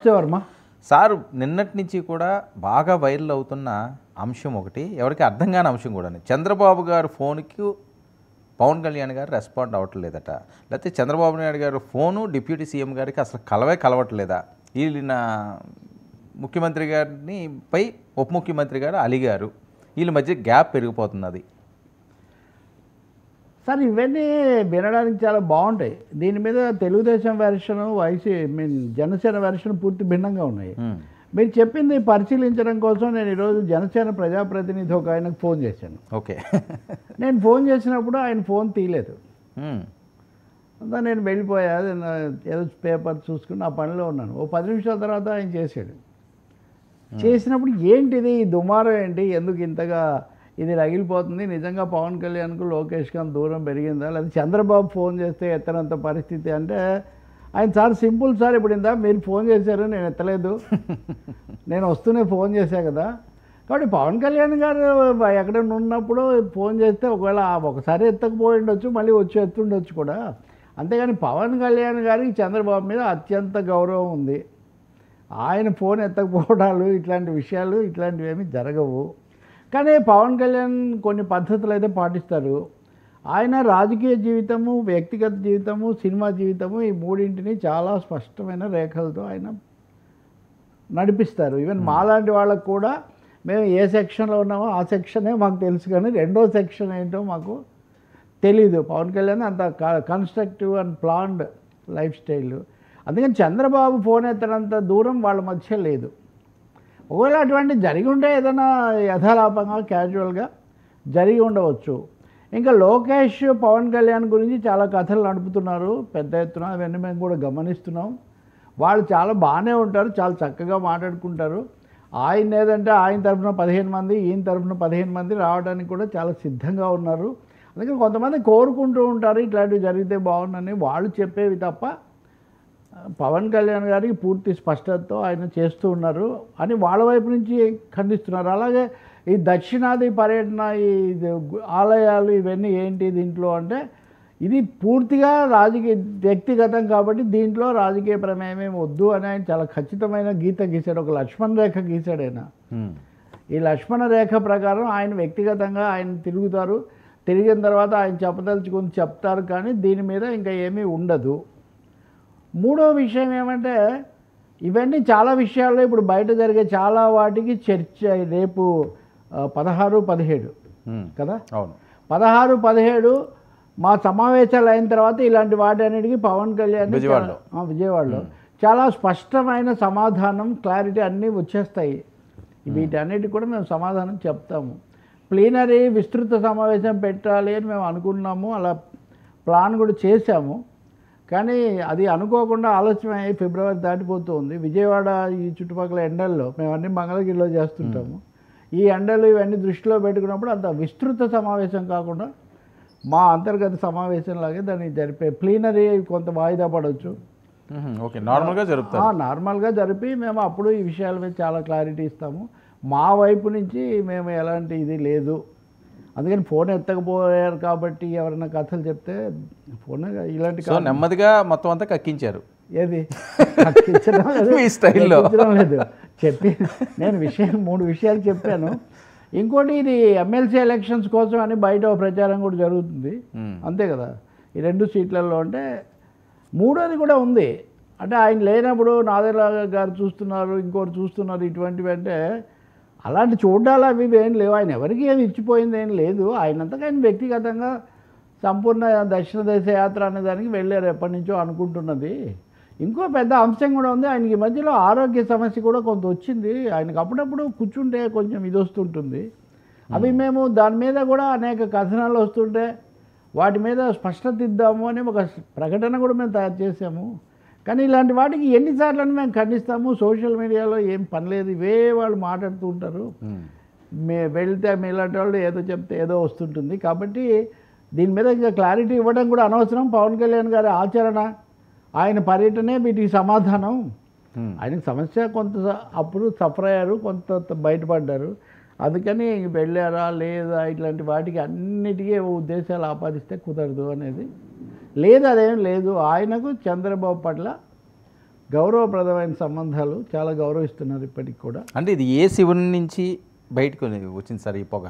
నమస్తే వర్మ. సార్ నిన్నటి నుంచి కూడా బాగా వైరల్ అవుతున్న అంశం ఒకటి, ఎవరికి అర్థం కాని అంశం కూడా. చంద్రబాబు గారు ఫోన్కి పవన్ కళ్యాణ్ గారు రెస్పాండ్ అవ్వట్లేదట, లేకపోతే చంద్రబాబు నాయుడు గారు ఫోను డిప్యూటీ సీఎం గారికి అసలు కలవట్లేదా. వీళ్ళ ముఖ్యమంత్రి గారిని పై ఉప ముఖ్యమంత్రి గారు అలిగారు, వీళ్ళ మధ్య గ్యాప్ పెరిగిపోతున్నది. సార్ ఇవన్నీ వినడానికి చాలా బాగుంటాయి. దీని మీద తెలుగుదేశం వెర్షన్, జనసేన వెర్షన్ పూర్తి భిన్నంగా ఉన్నాయి. మీరు చెప్పింది పరిశీలించడం కోసం నేను ఈరోజు జనసేన ప్రజాప్రతినిధి ఒక ఆయనకు ఫోన్ చేశాను. ఓకే. నేను ఫోన్ చేసినప్పుడు ఆయన ఫోన్ తీయలేదు. అంతా నేను వెళ్ళిపోయా, ఏదో పేపర్ చూసుకుని ఆ పనిలో ఉన్నాను. ఓ 10 నిమిషాల తర్వాత ఆయన చేశాడు. చేసినప్పుడు ఏంటిది ఈ దుమారం, ఏంటి, ఎందుకు ఇంతగా ఇది రగిలిపోతుంది, నిజంగా పవన్ కళ్యాణ్కు లోకేష్కి అంత దూరం పెరిగిందా, లేదా చంద్రబాబు ఫోన్ చేస్తే ఎత్తనంత పరిస్థితి అంటే ఆయన సార్ సింపుల్ సార్, ఇప్పుడు ఇందా మీరు ఫోన్ చేశారు నేను ఎత్తలేదు, నేను వస్తూనే ఫోన్ చేశా కదా. కాబట్టి పవన్ కళ్యాణ్ గారు ఎక్కడైనా ఉన్నప్పుడు ఫోన్ చేస్తే ఒకవేళ ఒకసారి ఎత్తకపోయి ఉండొచ్చు, మళ్ళీ వచ్చి ఎత్తుండొచ్చు కూడా. అంతేగాని పవన్ కళ్యాణ్ గారికి చంద్రబాబు మీద అత్యంత గౌరవం ఉంది. ఆయన ఫోన్ ఎత్తకపోవడాలు ఇట్లాంటి విషయాలు ఇట్లాంటివి ఏమీ జరగవు. కానీ పవన్ కళ్యాణ్ కొన్ని పద్ధతులు అయితే పాటిస్తారు. ఆయన రాజకీయ జీవితము, వ్యక్తిగత జీవితము, సినిమా జీవితము, ఈ మూడింటిని చాలా స్పష్టమైన రేఖలతో ఆయన నడిపిస్తారు. ఈవెన్ మాలాంటి వాళ్ళకు కూడా మేము ఏ సెక్షన్లో ఉన్నామో ఆ సెక్షనే మాకు తెలుసు, కానీ రెండో సెక్షన్ ఏంటో మాకు తెలీదు. పవన్ కళ్యాణ్ అంత constructive and planned life style. అందుకని చంద్రబాబు ఫోన్ ఎత్తనంత దూరం వాళ్ళ మధ్య లేదు. ఒకవేళ అటువంటి జరిగి ఉంటే ఏదైనా యథాలాపంగా క్యాజువల్గా జరిగి ఉండవచ్చు. ఇంకా లోకేష్ పవన్ కళ్యాణ్ గురించి చాలా కథలు నడుపుతున్నారు పెద్ద ఎత్తున, అవన్నీ మేము కూడా గమనిస్తున్నాం. వాళ్ళు చాలా బాగానే ఉంటారు, చాలా చక్కగా మాట్లాడుకుంటారు. ఆయన ఏదంటే ఆయన తరఫున 15 మంది, ఈయన తరఫున 15 మంది రావడానికి కూడా చాలా సిద్ధంగా ఉన్నారు. అందుకని కొంతమంది కోరుకుంటూ ఉంటారు ఇట్లాంటివి జరిగితే బాగుండని, వాళ్ళు చెప్పేవి తప్ప పవన్ కళ్యాణ్ గారికి పూర్తి స్పష్టతతో ఆయన చేస్తూ ఉన్నారు అని వాళ్ళ వైపు నుంచి ఖండిస్తున్నారు. అలాగే ఈ దక్షిణాది పర్యటన, ఈ ఆలయాలు ఇవన్నీ ఏంటి దీంట్లో అంటే, ఇది పూర్తిగా రాజకీయ వ్యక్తిగతం కాబట్టి దీంట్లో రాజకీయ ప్రమేయం వద్దు అని ఆయన చాలా ఖచ్చితమైన గీత గీశాడు, ఒక లక్ష్మణ రేఖ గీశాడు ఆయన. ఈ లక్ష్మణ రేఖ ప్రకారం ఆయన వ్యక్తిగతంగా ఆయన తిరుగుతారు, తిరిగిన తర్వాత ఆయన చెప్పదలుచుకొని చెప్తారు, కానీ దీని మీద ఇంకా ఏమీ ఉండదు. మూడో విషయం ఏమంటే, ఇవన్నీ చాలా విషయాల్లో ఇప్పుడు బయట జరిగే చాలా వాటికి చర్చ రేపు 16, 17 కదా. 16, 17 మా సమావేశాలు అయిన తర్వాత ఇలాంటి వాటి అన్నిటికీ పవన్ కళ్యాణ్ విజయవాడలో చాలా స్పష్టమైన సమాధానం, క్లారిటీ అన్నీ వచ్చేస్తాయి. వీటన్నిటికి కూడా మేము సమాధానం చెప్తాము. ప్లీనరీ విస్తృత సమావేశం పెట్టాలి అని మేము అనుకున్నాము, అలా ప్లాన్ కూడా చేశాము. కానీ అది అనుకోకుండా ఆలస్యమై ఫిబ్రవరి దాటిపోతుంది. విజయవాడ ఈ చుట్టుపక్కల ఎండల్లో, మేము అన్ని మంగళగిరిలో చేస్తుంటాము, ఈ ఎండలు ఇవన్నీ దృష్టిలో పెట్టుకున్నప్పుడు అంత విస్తృత సమావేశం కాకుండా మా అంతర్గత సమావేశంలాగే దాన్ని జరిపే ప్లీనరీ కొంత వాయిదా పడవచ్చు. ఓకే, నార్మల్గా జరిపి మేము అప్పుడు ఈ విషయాల మీద చాలా క్లారిటీ ఇస్తాము. మా వైపు నుంచి మేము ఎలాంటి ఇది లేదు. అందుకని ఫోన్ ఎత్తకపోయారు కాబట్టి ఎవరైనా కథలు చెప్తే ఫోన్ ఇలాంటి నెమ్మదిగా మొత్తం అంతా కక్కించారు. ఏది కక్కించడం లేదు, చెప్పి నేను 3 విషయాలు చెప్పాను. ఇంకోటి, ఇది ఎమ్మెల్సీ ఎలక్షన్స్ కోసం అని బయట ప్రచారం కూడా జరుగుతుంది, అంతే కదా. ఈ 2 సీట్లలో అంటే మూడోది కూడా ఉంది. అంటే ఆయన లేనప్పుడు నాదెల్ల గారు చూస్తున్నారు, ఇంకోటి చూస్తున్నారు, ఇటువంటివి అంటే అలాంటి చూడాలి అవి ఏం లేవు. ఆయన ఎవరికి ఏమి ఇచ్చిపోయింది ఏం లేదు. ఆయనంతగా ఆయన వ్యక్తిగతంగా సంపూర్ణ దక్షిణ దేశ యాత్ర అనే దానికి వెళ్ళారు, ఎప్పటి నుంచో అనుకుంటున్నది. ఇంకో పెద్ద అంశం కూడా ఉంది, ఆయనకి మధ్యలో ఆరోగ్య సమస్య కూడా కొంత వచ్చింది. ఆయనకు అప్పుడప్పుడు కూర్చుంటే కొంచెం ఇది వస్తుంటుంది. అవి మేము దాని మీద కూడా అనేక కథనాలు వస్తుంటే వాటి మీద స్పష్టత ఇద్దాము అని ఒక ప్రకటన కూడా మేము తయారు చేసాము. కానీ ఇలాంటి వాటికి ఎన్నిసార్లు మేము ఖండిస్తాము. సోషల్ మీడియాలో ఏం పని లేదు, ఇవే వాళ్ళు మాట్లాడుతూ ఉంటారు. వెళ్తే ఇలాంటి వాళ్ళు ఏదో చెప్తే ఏదో వస్తుంటుంది. కాబట్టి దీని మీద ఇంకా క్లారిటీ ఇవ్వడం కూడా అనవసరం. పవన్ కళ్యాణ్ గారి ఆచరణ, ఆయన పర్యటనే వీటికి సమాధానం. ఆయనకు సమస్య కొంత అప్పుడు సఫర్ అయ్యారు, కొంత బయటపడ్డారు. అందుకని వెళ్ళారా లేదా ఇట్లాంటి వాటికి అన్నిటికీ ఉద్దేశాలు ఆపాదిస్తే కుదరదు అనేది లేదు, అదేం లేదు. ఆయనకు చంద్రబాబు పట్ల గౌరవప్రదమైన సంబంధాలు, చాలా గౌరవిస్తున్నారు ఇప్పటికి కూడా. అంటే ఇది ఏ శివుని నుంచి బయటకు వచ్చింది సార్ ఈ పొగ?